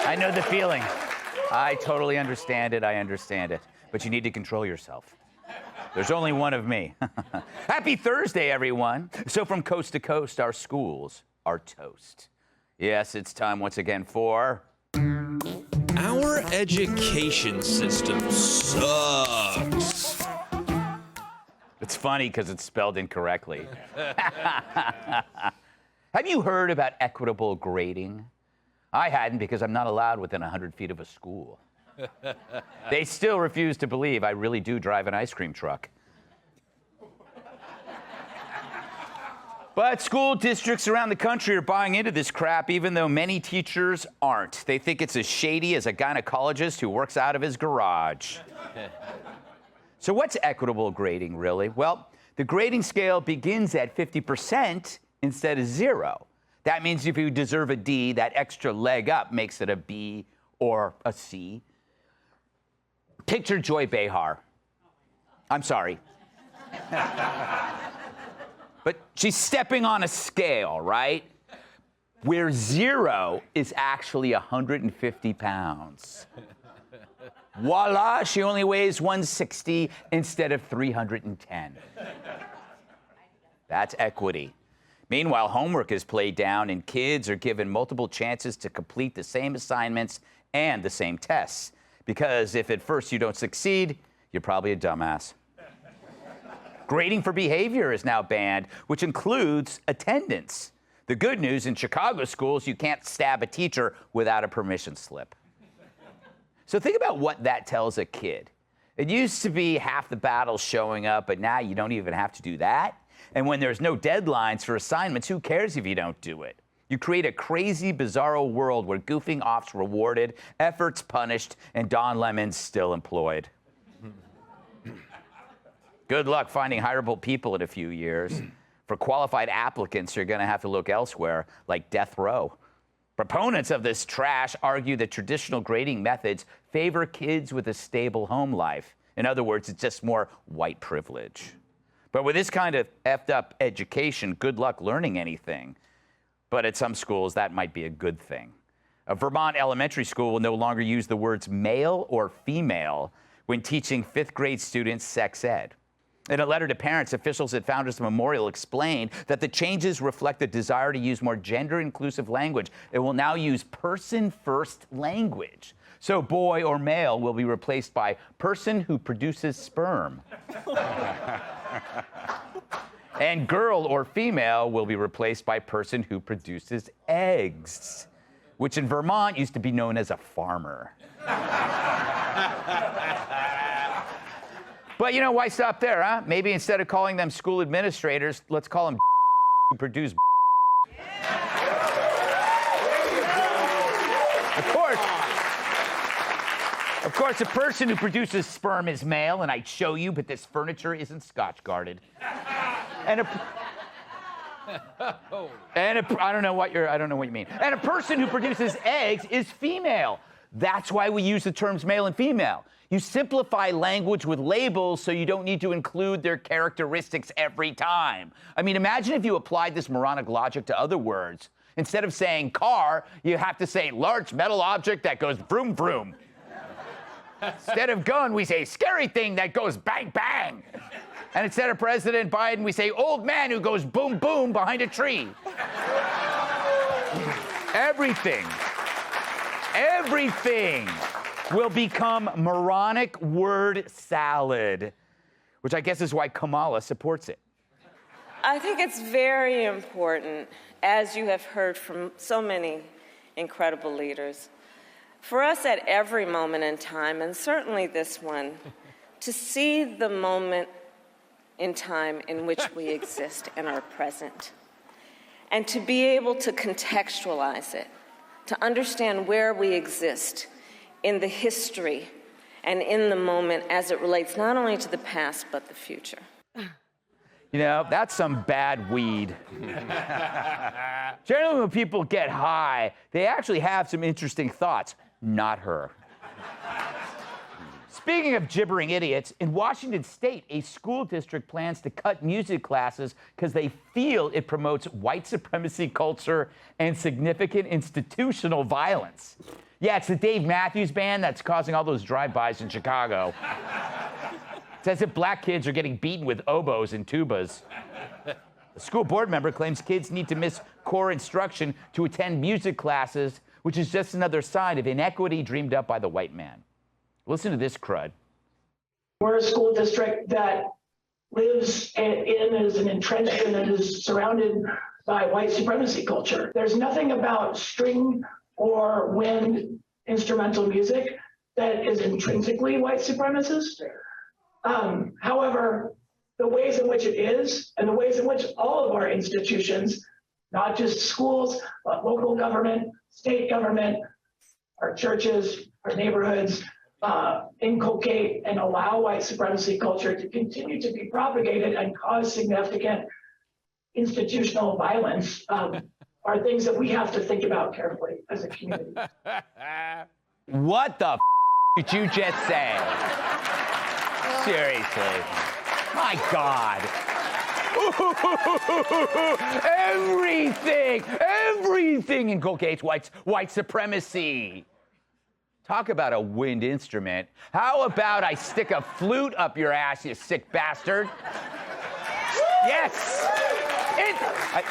I know the feeling. I totally understand it. I understand it. But you need to control yourself. There's only one of me. Happy Thursday, everyone. So from coast to coast, our schools are toast. Yes, it's time once again for... Our education system sucks. It's funny because it's spelled incorrectly. Have you heard about equitable grading? I hadn't because I'm not allowed within 100 feet of a school. They still refuse to believe I really do drive an ice cream truck. But school districts around the country are buying into this crap, even though many teachers aren't. They think it's as shady as a gynecologist who works out of his garage. So what's equitable grading, really? Well, the grading scale begins at 50% instead of 0. That means if you deserve a D, that extra leg up makes it a B or a C. Picture Joy Behar. I'm sorry. But she's stepping on a scale, right? Where 0 is actually 150 pounds. Voila, she only weighs 160 instead of 310. That's equity. Meanwhile, homework is played down and kids are given multiple chances to complete the same assignments and the same tests. Because if at first you don't succeed, you're probably a dumbass. Grading for behavior is now banned, which includes attendance. The good news, in Chicago schools, you can't stab a teacher without a permission slip. So think about what that tells a kid. It used to be half the battle showing up, but now you don't even have to do that. And when there's no deadlines for assignments, who cares if you don't do it? You create a crazy, bizarro world where goofing off's rewarded, efforts punished, and Don Lemon's still employed. Good luck finding hireable people in a few years. For qualified applicants, you're going to have to look elsewhere, like death row. Proponents of this trash argue that traditional grading methods favor kids with a stable home life. In other words, it's just more white privilege. But with this kind of effed up education, good luck learning anything. But at some schools, that might be a good thing. A Vermont elementary school will no longer use the words male or female when teaching 5th grade students sex ed. In a letter to parents, officials at Founders Memorial explained that the changes reflect the desire to use more gender-inclusive language. It will now use person-first language. So boy or male will be replaced by person who produces sperm. And girl or female will be replaced by person who produces eggs, which in Vermont used to be known as a farmer. But you know, why stop there, huh? Maybe instead of calling them school administrators, let's call them who produce. Of course, a person who produces sperm is male, and I'd show you, but this furniture isn't Scotch guarded. And I don't know what you mean. And a person who produces eggs is female. That's why we use the terms male and female. You simplify language with labels so you don't need to include their characteristics every time. I mean, imagine if you applied this moronic logic to other words. Instead of saying car, you have to say large metal object that goes vroom vroom. Instead of gun, we say scary thing that goes bang bang. And instead of President Biden, we say old man who goes boom boom behind a tree. Everything will become moronic word salad, which I guess is why Kamala supports it. I think it's very important, as you have heard from so many incredible leaders, for us at every moment in time, and certainly this one, to see the moment in time in which we exist and are present, and to be able to contextualize it, to understand where we exist in the history and in the moment as it relates not only to the past, but the future. You know, that's some bad weed. Generally, when people get high, they actually have some interesting thoughts. Not her. Speaking of gibbering idiots, in Washington State, a school district plans to cut music classes because they feel it promotes white supremacy culture and significant institutional violence. Yeah, it's the Dave Matthews Band that's causing all those drive-bys in Chicago. It's as if black kids are getting beaten with oboes and tubas. The school board member claims kids need to miss core instruction to attend music classes, which is just another sign of inequity dreamed up by the white man. Listen to this crud. We're a school district that lives in as an entrenched and that is surrounded by white supremacy culture. There's nothing about string or wind instrumental music that is intrinsically white supremacist. However, the ways in which it is and the ways in which all of our institutions, not just schools, but local government, state government, our churches, our neighborhoods, inculcate and allow white supremacy culture to continue to be propagated and cause significant institutional violence are things that we have to think about carefully as a community. What the did you just say? Seriously. My God. Everything inculcates white supremacy. Talk about a wind instrument. How about I stick a flute up your ass, you sick bastard? Yes.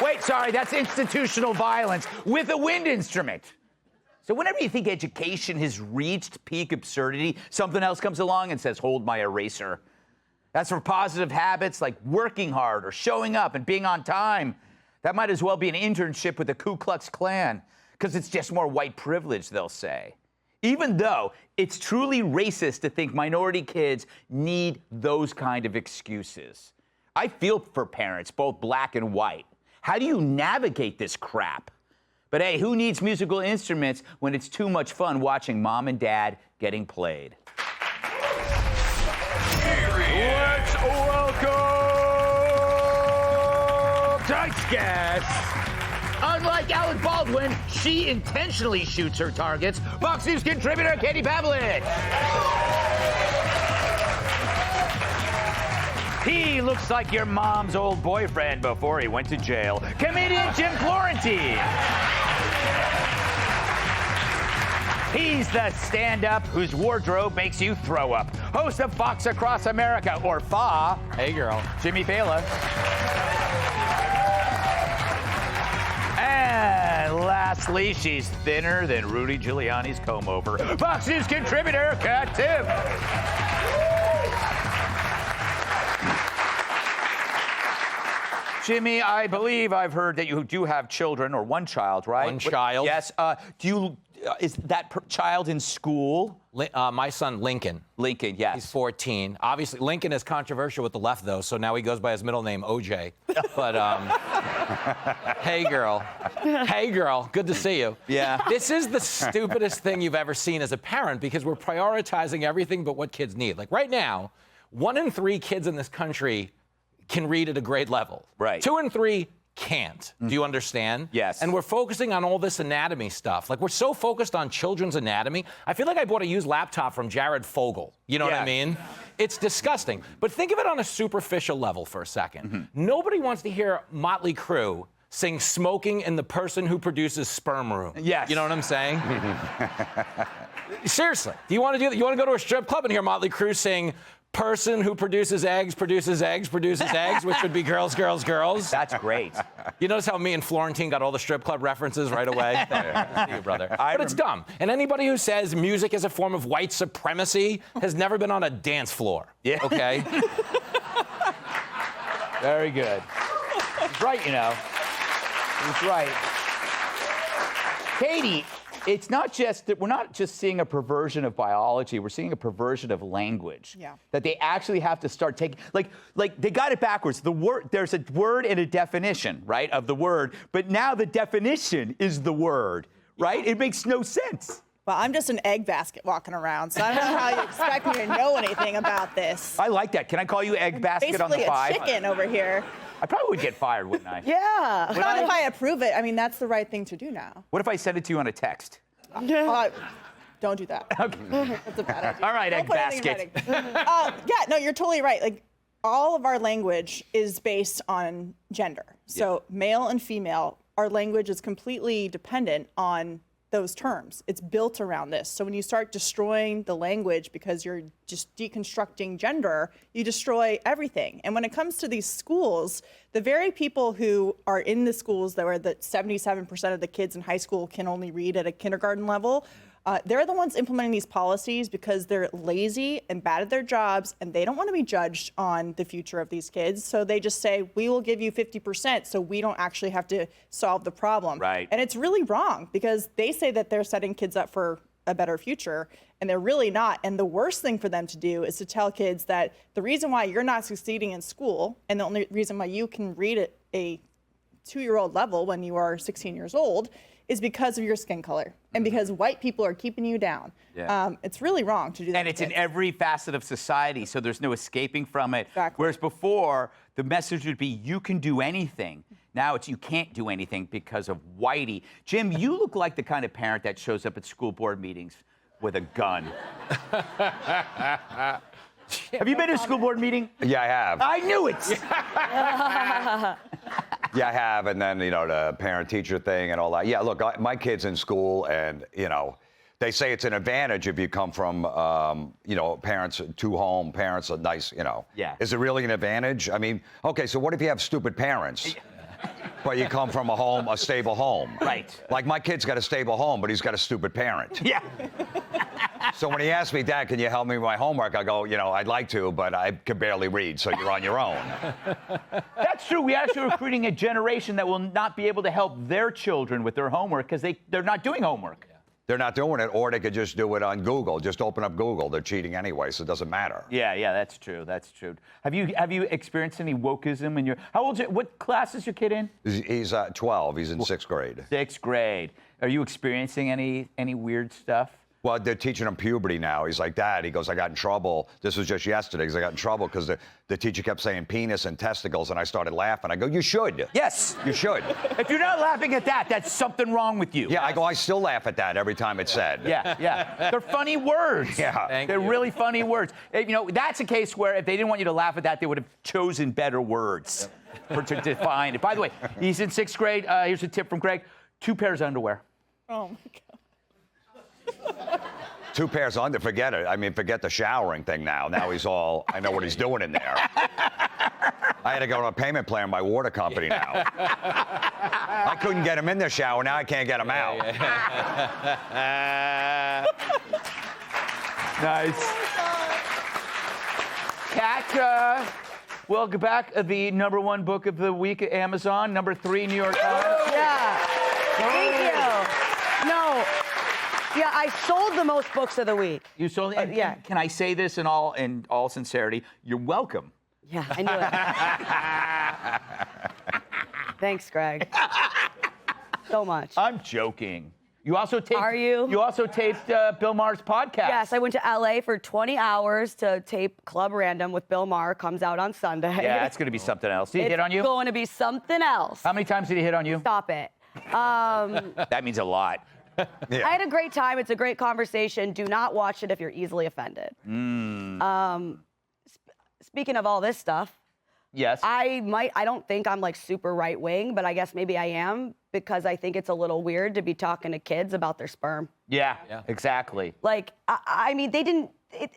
Wait, sorry, that's institutional violence with a wind instrument. So whenever you think education has reached peak absurdity, something else comes along and says, hold my eraser. That's for positive habits like working hard or showing up and being on time. That might as well be an internship with the Ku Klux Klan, because it's just more white privilege, they'll say. Even though it's truly racist to think minority kids need those kind of excuses. I feel for parents, both black and white. How do you navigate this crap? But hey, who needs musical instruments when it's too much fun watching mom and dad getting played? Let's welcome tonight's guest. Unlike Alec Baldwin, she intentionally shoots her targets. Fox News contributor Katie Pavlich. He looks like your mom's old boyfriend before he went to jail. Comedian Jim Florentine. He's the stand-up whose wardrobe makes you throw up. Host of Fox Across America, or FA. Hey, girl. Jimmy Fallon. And lastly, she's thinner than Rudy Giuliani's comb-over. Fox News contributor, Kat Timm. Jimmy, I believe I've heard that you do have children, or one child, right? One child. Yes. Is that child in school? My son, Lincoln. Lincoln, yes. He's 14. Obviously, Lincoln is controversial with the left, though, so now he goes by his middle name, OJ. But, hey, girl. Hey, girl. Good to see you. Yeah. This is the stupidest thing you've ever seen as a parent, because we're prioritizing everything but what kids need. Like, right now, 1 in 3 kids in this country can read at a grade level. Right. 2 in 3 can't. Do you understand? Yes. And we're focusing on all this anatomy stuff. Like, we're so focused on children's anatomy. I feel like I bought a used laptop from Jared Fogle. You know what I mean? It's disgusting. But think of it on a superficial level for a second. Mm-hmm. Nobody wants to hear Motley Crue sing "Smoking in the Person Who Produces Sperm Room." Yes. You know what I'm saying? Seriously. Do you want to do that? You want to go to a strip club and hear Motley Crue sing "Person who produces eggs, produces eggs, produces eggs," which would be girls, girls, girls? That's great. You notice how me and Florentine got all the strip club references right away? See you, brother. But it's dumb. And anybody who says music is a form of white supremacy has never been on a dance floor. Yeah. Okay? Very good. He's right, you know. He's right. Katie, it's not just that we're not just seeing a perversion of biology, we're seeing a perversion of language. Yeah. That they actually have to start taking, like they got it backwards. The word, there's a word and a definition, right, of the word, but now the definition is the word, right? It makes no sense. Well, I'm just an egg basket walking around, so I don't know how you expect me to know anything about this. I like that. Can I call you egg basket on the 5? Basically a chicken over here. I probably would get fired, wouldn't I? Yeah. Not if I approve it. I mean, that's the right thing to do now. What if I send it to you on a text? Don't do that. Okay. That's a bad idea. All right, Don't egg put anything in basket. writing. Yeah, no, you're totally right. Like, all of our language is based on gender. So male and female, our language is completely dependent on those terms. It's built around this. So when you start destroying the language because you're just deconstructing gender, you destroy everything. And when it comes to these schools, the very people who are in the schools that were that 77% of the kids in high school can only read at a kindergarten level, they're the ones implementing these policies because they're lazy and bad at their jobs, and they don't want to be judged on the future of these kids. So they just say, we will give you 50% so we don't actually have to solve the problem. Right. And it's really wrong because they say that they're setting kids up for a better future, and they're really not. And the worst thing for them to do is to tell kids that the reason why you're not succeeding in school and the only reason why you can read at a 2-year-old level when you are 16 years old is because of your skin color and because white people are keeping you down. Yeah. It's really wrong to do that. And to it's in kids. every facet of society, so there's no escaping from it. Exactly. Whereas before, the message would be, you can do anything. Now it's, you can't do anything because of whitey. Jim, you look like the kind of parent that shows up at school board meetings with a gun. Have you been to a school board meeting? Yeah, I have. I knew it. Yeah, I have. And then, the parent-teacher thing and all that. Yeah, look, my kid's in school, and, they say it's an advantage if you come from, parents, two-home parents, a nice, Yeah. Is it really an advantage? I mean, okay, so what if you have stupid parents? But you come from a stable home. Right. Like, my kid's got a stable home, but he's got a stupid parent. Yeah. So when he asked me, Dad, can you help me with my homework? I go, I'd like to, but I can barely read, so you're on your own. That's true. We actually are recruiting a generation that will not be able to help their children with their homework because they're not doing homework. They're not doing it, or they could just do it on Google. Just open up Google. They're cheating anyway, so it doesn't matter. Yeah, that's true. That's true. Have you experienced any wokeism in your? How old? What class is your kid in? He's 12. He's in 6th grade. 6th grade. Are you experiencing any weird stuff? Well, they're teaching him puberty now. He's like, Dad, he goes, I got in trouble. This was just yesterday, because I got in trouble because the teacher kept saying penis and testicles, and I started laughing. I go, you should. Yes. You should. If you're not laughing at that, that's something wrong with you. Yeah, I go, I still laugh at that every time it's said. Yeah. They're funny words. Yeah. They're really funny words. That's a case where if they didn't want you to laugh at that, they would have chosen better words to define it. By the way, he's in 6th grade. Here's a tip from Greg. 2 pairs of underwear. Oh, my God. 2 pairs of underwear, forget it. I mean, forget the showering thing now. Now he's all, I know what he's doing in there. I had to go to a payment plan with my water company now. I couldn't get him in the shower. Now I can't get him out. Nice. Kat, welcome back. The #1 book of the week at Amazon, #3 New York Times. Yeah. Thank you. No. Yeah, I sold the most books of the week. You sold. Yeah. Can I say this in all sincerity? You're welcome. Yeah, I knew it. Thanks, Greg. So much. I'm joking. You also taped. Are you? You also taped Bill Maher's podcast. Yes, I went to LA for 20 hours to tape Club Random with Bill Maher. Comes out on Sunday. Yeah, that's going to be something else. Did he hit on you? It's going to be something else. How many times did he hit on you? Stop it. That means a lot. Yeah. I had a great time. It's a great conversation. Do not watch it if you're easily offended. Speaking of all this stuff, Yes. I don't think I'm like super right wing, but I guess maybe I am because I think it's a little weird to be talking to kids about their sperm. Yeah. Exactly. Like, I mean, they didn't. I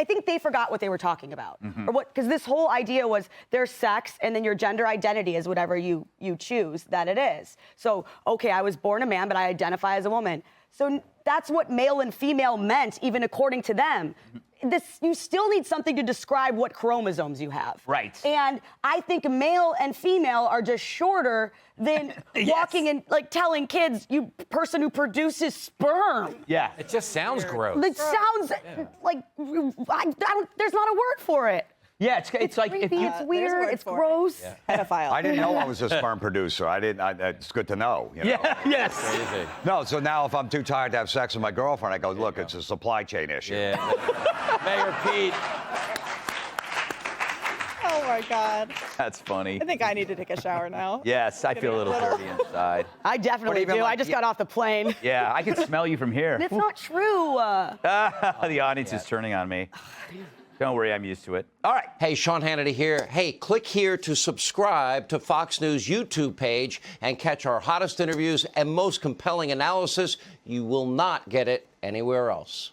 think they forgot what they were talking about, or what? Because this whole idea was there's sex, and then your gender identity is whatever you choose that it is. So, okay, I was born a man, but I identify as a woman. So that's what male and female meant, even according to them. You still need something to describe what chromosomes you have. Right. And I think male and female are just shorter than walking and like telling kids, you person who produces sperm. Yeah. It just sounds gross. It sounds like there's not a word for it. Yeah. It's like if creepy, you. it's There's a weird, word it's for it. gross. Yeah. Pedophile. I didn't know I was a sperm producer. It's good to know. Yeah. Yes. Crazy. No, so now if I'm too tired to have sex with my girlfriend, I go, look, it's a supply chain issue. Yeah. Mayor Pete. Oh Oh my God. That's funny. I think I need to take a shower now. Yes, I feel a little dirty inside. I definitely even do. like- I just got off the plane. Yeah, I can smell you from here. It's not true. The audience is turning on me. Don't worry, I'm used to it. All right. Hey, Sean Hannity here. Hey, click here to subscribe to Fox News YouTube page and catch our hottest interviews and most compelling analysis. You will not get it anywhere else.